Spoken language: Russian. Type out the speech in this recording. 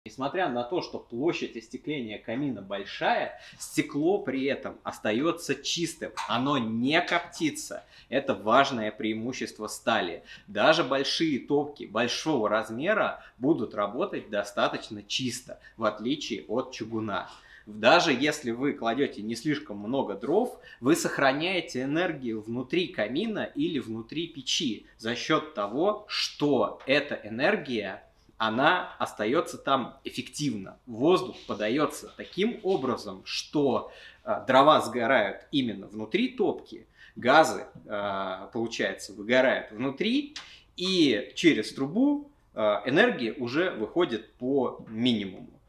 Несмотря на то, что площадь остекления камина большая, стекло при этом остается чистым, оно не коптится. Это важное преимущество стали. Даже большие топки большого размера будут работать достаточно чисто, в отличие от чугуна. Даже если вы кладете не слишком много дров, вы сохраняете энергию внутри камина или внутри печи за счет того, что эта энергия она остается там эффективно. Воздух подается таким образом, что дрова сгорают именно внутри топки, газы, получается, выгорают внутри, и через трубу энергия уже выходит по минимуму.